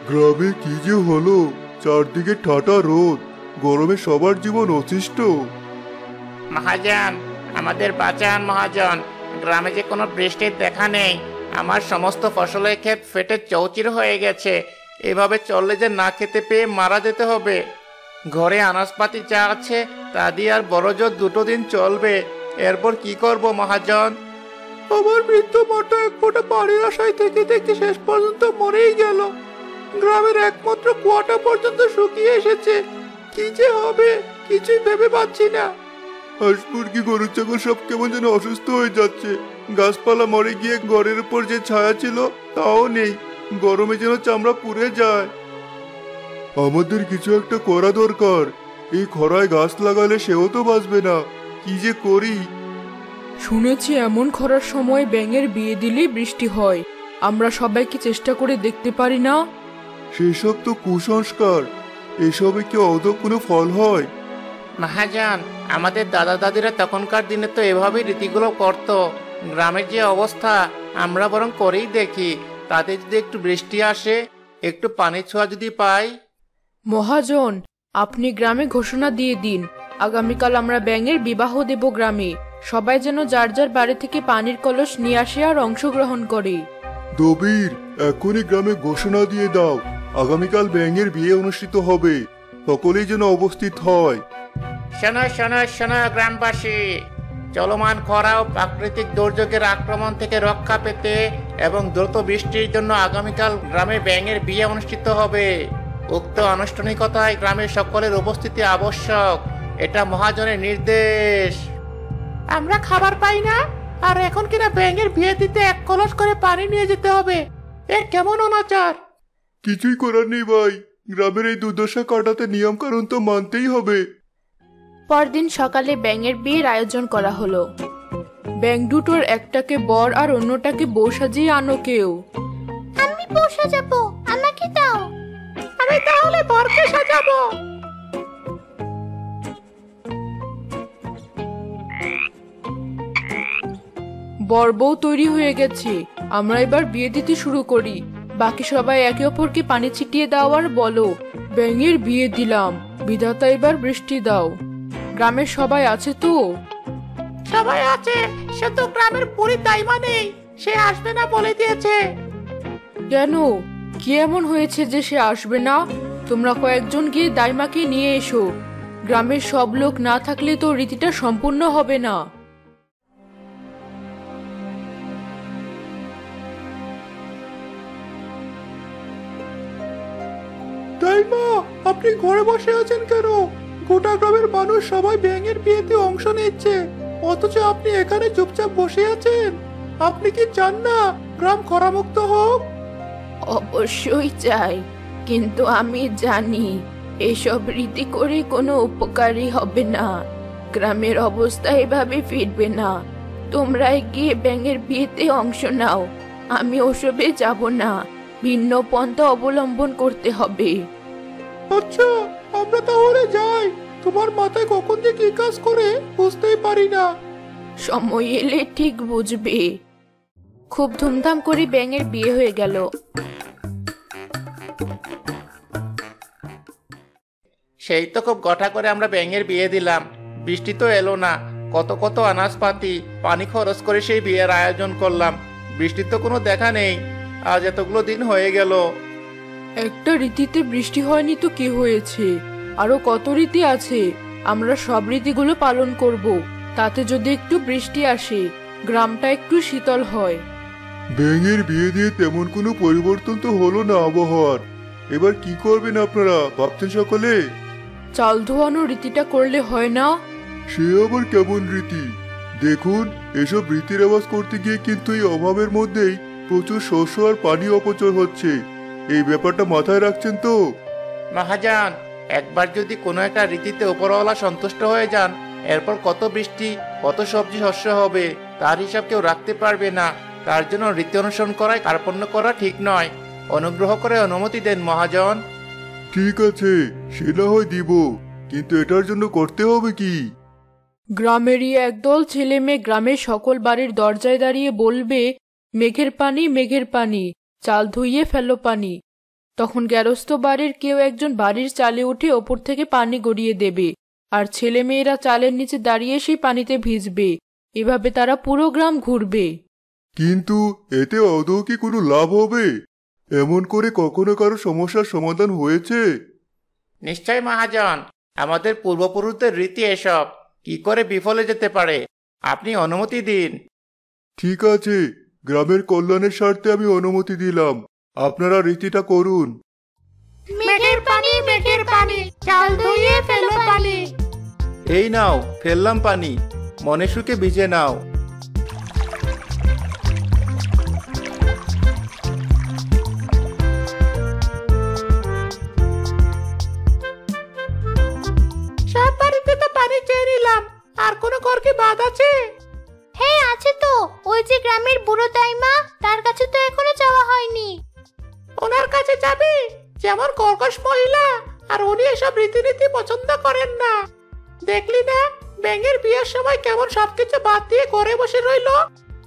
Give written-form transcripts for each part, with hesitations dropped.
গ্রামে কি যে হলো, চারদিকে ঠাটা রোদ, গরমে সবার জীবন অতিষ্ঠ। মহাজন, আমাদের বাঁচান মহাজন। গ্রামে যে কোনো বৃষ্টির দেখা নেই। আমার সমস্ত ফসলের ক্ষেত ফেটে চৌচির হয়ে গেছে। এভাবে চললে যে না খেতে পেয়ে মারা যেতে হবে। ঘরে আনাজপাতি যা আছে তা দিয়ে আর বড় জোর 2 দিন চলবে। এরপর কি করব মহাজন? আমার বৃদ্ধ মাটা এক ফোঁটা পানির আশায় থেকে থেকে শেষ পর্যন্ত মরেই গেল। গ্রামের একমাত্র কুয়াটা পর্যন্ত শুকিয়ে এসেছে। কি যে হবে কিছুই ভেবে পাচ্ছি না। হাঁস মুরগি গরু ছাগল সব কেমন যেন অসুস্থ হয়ে যাচ্ছে। গাছপালা মরে গিয়ে ঘরের উপর যে ছায়া ছিল তাও নেই। গরমে যেন চামড়া পুড়ে যায়। আমাদের কিছু একটা করা দরকার। এই খরায় গাছ লাগালে সেও তো বাঁচবে না। কি যে করি। শুনেছি এমন খরার সময় ব্যাঙের বিয়ে দিলেই বৃষ্টি হয়। আমরা সবাইকে চেষ্টা করে দেখতে পারি না? সেসব তো কুসংস্কার। এসবে কি আদৌ কোনো ফল হয়? মহাজন, আমাদের দাদা দাদিরা তখনকার দিনে তো এভাবেই রীতিগুলো করত। গ্রামের যে অবস্থা, আমরা বরং করেই দেখি। তাতে যদি একটু বৃষ্টি আসে, একটু পানি ছোঁয়া যদি পাই। মহাজন, আপনি গ্রামে ঘোষণা দিয়ে দিন, আগামীকাল আমরা ব্যাঙের বিবাহ দেব গ্রামে। সবাই যেন যার যার বাড়ি থেকে পানির কলস নিয়ে আসে আর অংশগ্রহণ করে। দবির, এখনই গ্রামে ঘোষণা দিয়ে দাও, আগামীকাল ব্যাঙের বিয়ে অনুষ্ঠিত হবে। সকলেই যেন উপস্থিত হয়। শোনো শোনো শোনো গ্রামবাসী, চলমান খরা ও প্রাকৃতিক দুর্যোগের আক্রমণ থেকে রক্ষা পেতে এবং দ্রুত বৃষ্টির জন্য আগামীকাল গ্রামে ব্যাঙের বিয়ে অনুষ্ঠিত হবে। উক্ত আনুষ্ঠানিকতায় গ্রামের সকলের উপস্থিতি আবশ্যক। এটা মহাজনের নির্দেশ। আমরা খাবার পাই না, আর এখন কিনা ব্যাঙের বিয়ে দিতে 1 কলস করে পানি নিয়ে যেতে হবে। এ কেমন অনাচার! কিছুই করার নেই ভাই, গ্রামের এই দুর্দশা কাটাতে নিয়ম কানুন তো মানতেই হবে। পরদিন সকালে ব্যাঙের বিয়ের আয়োজন করা হলো। ব্যাঙ দুটোর একটাকে বর আর অন্যটাকে বউ সাজিয়ে আনো কেউ। আমি বউ সাজাবো, আমাকে দাও। আমি তাহলে বরকে সাজাবো। বর বউ তৈরি হয়ে গেছে, আমরা এবার বিয়ে দিতে শুরু করি। বাকি সবাই একে অপরকে পানি ছিটিয়ে দাও আর বলো, ব্যাঙের বিয়ে দিলাম, বিধাতা এবার বৃষ্টি দাও। গ্রামের সবাই আছে তো? সবাই আছে, শুধু গ্রামের বুড়ি দাইমা নেই। সে আসবে না বলে দিয়েছে। কেন, কি এমন হয়েছে যে সে আসবে না? তোমরা কয়েকজন গিয়ে দাইমাকে নিয়ে এসো। গ্রামের সব লোক না থাকলে তো রীতিটা সম্পূর্ণ হবে না। দাইমা, আপনি ঘরে বসে আছেন কেন? গোটা গ্রামের মানুষ সবাই ব্যাঙের বিয়েতে অংশ নিচ্ছে, অথচ আপনি এখানে চুপচাপ বসে আছেন। আপনি কি চান না গ্রাম খরামুক্ত হোক? অবশ্যই চাই, কিন্তু আমি জানি এসব রীতি করে কোনো উপকারই হবে না। গ্রামের অবস্থা এভাবে ফিরবে না। তোমরা গিয়ে ব্যাঙের বিয়েতে অংশ নাও, আমি ওসবে যাব না। ভিন্ন পন্থা অবলম্বন করতে হবে। আচ্ছা, আমরা তাহলে যাই। তোমার মাথায় কখন যে কি কাজ করে বুঝতেই পারি না। সময় এলে ঠিক বুঝবে। খুব ধুমধাম করে ব্যাঙের বিয়ে হয়ে গেল। সেই তো খুব গঠা করে আমরা ব্যাঙের বিয়ে দিলাম। বৃষ্টি তো এলো না। কত কত আনাজপাতি পানি খরচ করে সেই বিয়ের আয়োজন করলাম। বৃষ্টির তো কোনো দেখা নেই। আজ এতগুলো দিন হয়ে গেল। একটা রীতিতে বৃষ্টি হয়নি তো কি হয়েছে? আরো কত রীতি আছে, আমরা সব রীতিগুলো পালন করব। তাতে যদি একটু বৃষ্টি আসে, গ্রামটা একটু শীতল হয়। ব্যাঙের বিয়ে দিয়ে তেমন কোনো পরিবর্তন তো হলো না আবহাওয়ার। এবার কি করবেন আপনারা ভাবছেন সকলে? চাল ধোয়ানো রীতিটা করলে হয় না? সে আবার কেমন রীতি? দেখুন, এসব রীতি রেওয়াজ করতে গিয়ে কিন্তু এই অভাবের মধ্যেই প্রচুর শস্য আর পানি অপচয় হচ্ছে। এই ব্যাপারটা মাথায় রাখছেন তো? মহাজন, একবার যদি কোনো একটা রীতিতে উপরওয়ালা সন্তুষ্ট হয়ে যান, এরপর কত বৃষ্টি কত সবজি শস্য হবে তার হিসাব কেউ রাখতে পারবে না। তার জন্য রীতি অনুসরণ করায় কার্পণ্য করা ঠিক নয়। অনুগ্রহ করে অনুমতি দেন মহাজন। ঠিক আছে, সে না হয় দিব, কিন্তু এটার জন্য করতে হবে কি? গ্রামেরই একদল ছেলে মেয়ে গ্রামের সকল বাড়ির দরজায় দাঁড়িয়ে বলবে, মেঘের পানি মেঘের পানি, চাল ধুইয়ে ফেলো পানি। তখন গেরস্ত বাড়ির কেউ একজন বাড়ির চালে উঠে ওপর থেকে পানি গড়িয়ে দেবে, আর ছেলেমেয়েরা চালের নিচে দাঁড়িয়ে সেই পানিতে ভিজবে। এভাবে তারা পুরো গ্রাম ঘুরবে। কিন্তু এতে আদৌ কি কোনো লাভ হবে? এমন করে কখনো কারো সমস্যার সমাধান হয়েছে? নিশ্চয় মহাজন, আমাদের পূর্বপুরুষদের রীতি এসব, কি করে বিফলে যেতে পারে? আপনি অনুমতি দিন। ঠিক আছে, গ্রামের কল্যাণের স্বার্থে আমি অনুমতি দিলাম। আপনারা রীতিটা করুন। মেঘের পানি, চাল ধুইয়ে ফেলো পানি। এই নাও, ফেললাম পানি, মনে সুখে ভিজে নাও। সব বাড়িতে তো পানি চেয়ে নিলাম, আর কোনো ঘর কি বাদ আছে? হ্যাঁ আছে তো, ওই যে গ্রামের বুড়ো দাইমা, তার কাছে তো এখনো যাওয়া হয়নি। ওনার কাছে যাবি? যেমন কর্কশ মহিলা, আর উনি এসব রীতিনীতি পছন্দ করেন না। দেখলি না ব্যাঙের বিয়ের সময় কেমন সবকিছু বাদ দিয়ে ঘরে বসে রইলো?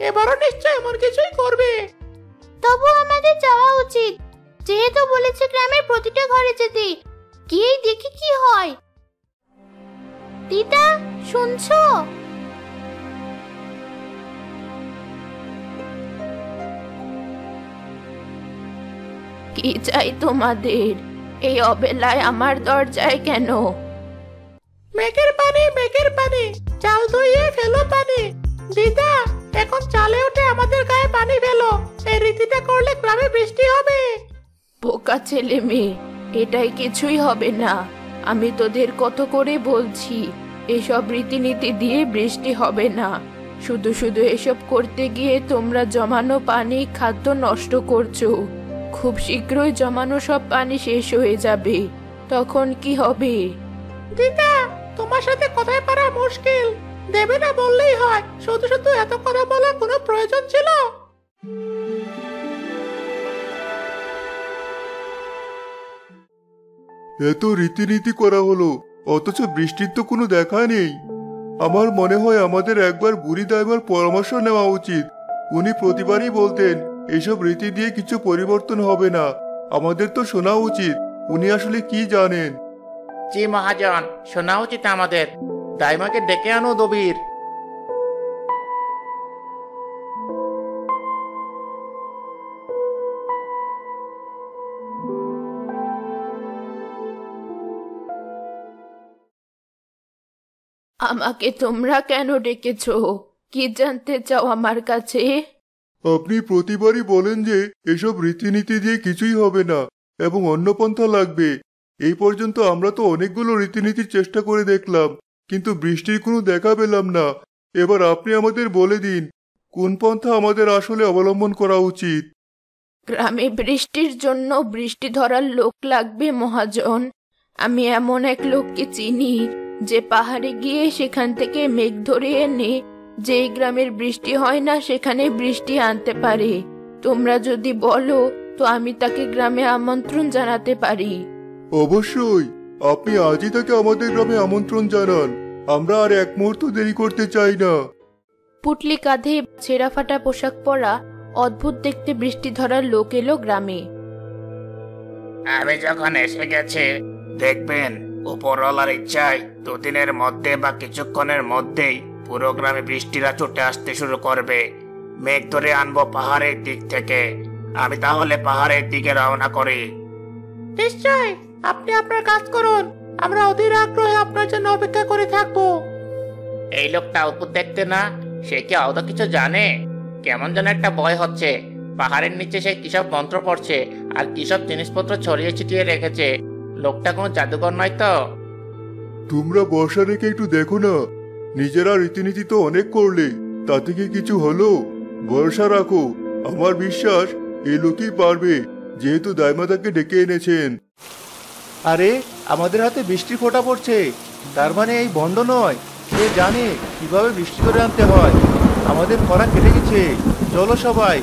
এবারও নিশ্চয় এমন কিছুই করবে। তবু আমাদের যাওয়া উচিত, যেহেতু বলেছে গ্রামের প্রতিটা ঘরে যেতে। গিয়েই দেখি কি হয়। দিদা, শুনছো? কি চাই তোমাদের? এই অবেলায় আমার দরজায় কেন? মেঘের পানি, চাল ধুইয়ে ফেলো পানি। দিদা, এখন চালে উঠে আমাদের গায়ে পানি ফেলো। এই রীতিটা করলে গ্রামে বৃষ্টি হবে। বোকা ছেলে মেয়ে, এটাই কিছুই হবে না। আমি তোদের কত করে বলছি, এসব রীতিনীতি দিয়ে বৃষ্টি হবে না। শুধু শুধু এসব করতে গিয়ে তোমরা জমানো পানি, খাদ্য নষ্ট করছো। খুব শীঘ্রই জমানো সব পানি শেষ হয়ে যাবে, তখন কি হবে? দিদা, তোমার সাথে কথায় পারা মুশকিল। দেবে না বললেই হয়, শুধু শুধু এত কথা বলার কোনো প্রয়োজন ছিল? এত রীতিনীতি করা হলো, অথচ বৃষ্টির তো কোনো দেখা নেই। আমার মনে হয় আমাদের একবার বুড়ি দাইমার পরামর্শ নেওয়া উচিত। উনি প্রতিবারই বলতেন এসব রীতি দিয়ে কিছু পরিবর্তন হবে না। আমাদের তো শোনা উচিত উনি আসলে কি জানেন। জি মহাজন, শোনা উচিত আমাদের। দাইমাকে ডেকে আনো দবির। আমাকে তোমরা কেন ডেকেছো? কি জানতে চাও আমার কাছে? আপনি প্রতিবারই বলেন যে এসব রীতিনীতি দিয়ে কিছুই হবে না এবং অন্য পন্থা লাগবে। এই পর্যন্ত আমরা তো অনেকগুলো রীতিনীতির চেষ্টা করে দেখলাম, কিন্তু বৃষ্টির কোনো দেখা পেলাম না। এবার আপনি আমাদের বলে দিন কোন পন্থা আমাদের আসলে অবলম্বন করা উচিত। গ্রামে বৃষ্টির জন্য বৃষ্টি ধরার লোক লাগবে মহাজন। আমি এমন এক লোককে চিনি যে পাহাড়ে গিয়ে সেখান থেকে মেঘ ধরে এনে যেই গ্রামের বৃষ্টি হয় না সেখানে বৃষ্টি আনতে পারে। তোমরা যদি বলো তো আমি তাকে গ্রামে আমন্ত্রণ জানাতে পারি। অবশ্যই, আপনি আজই তাকে আমাদের গ্রামে আমন্ত্রণ জানান। আমরা আর এক মুহূর্ত দেরি করতে চাই না। পুটলি কাঁধে ছেঁড়া ফাটা পোশাক পরা অদ্ভুত দেখতে বৃষ্টি ধরার লোক এলো গ্রামে। আমি যখন এসে গেছে, দেখবেন উপরওয়ালার ইচ্ছায় দুদিনের মধ্যে বা কিছুক্ষণের মধ্যেই পুরো গ্রামে বৃষ্টিরা ছুটে আসতে শুরু করবে। মেঘ ধরে আনবো পাহাড়ের দিক থেকে। আমি তাহলে পাহাড়ের দিকে রওনা করি। নিশ্চয়, আপনি আপনার কাজ করুন। আমরা অধীর আগ্রহে আপনার জন্য অপেক্ষা করে থাকবো। এই লোকটা অদ্ভুত দেখতে না? সে কি আদৌ কিছু জানে? কেমন যেন একটা ভয় হচ্ছে। পাহাড়ের নিচে সে কিসব মন্ত্র পড়ছে আর কিসব জিনিসপত্র ছড়িয়ে ছিটিয়ে রেখেছে। লোকটা কোনো জাদুকর নয় তো? তোমরা বর্ষা রেখে একটু দেখো না। নিজেরা রীতিনীতি তো অনেক করলে, তাতে কি কিছু হলো? ভরসা রাখো, আমার বিশ্বাস এই লোকই পারবে, যেহেতু দাইমা তাকে ডেকে এনেছেন। আরে, আমাদের হাতে বৃষ্টি ফোঁটা পড়ছে, তার মানে এই ভণ্ড নয়। সে জানে কিভাবে বৃষ্টি ধরে আনতে হয়। আমাদের খরা কেটে গেছে। চলো সবাই,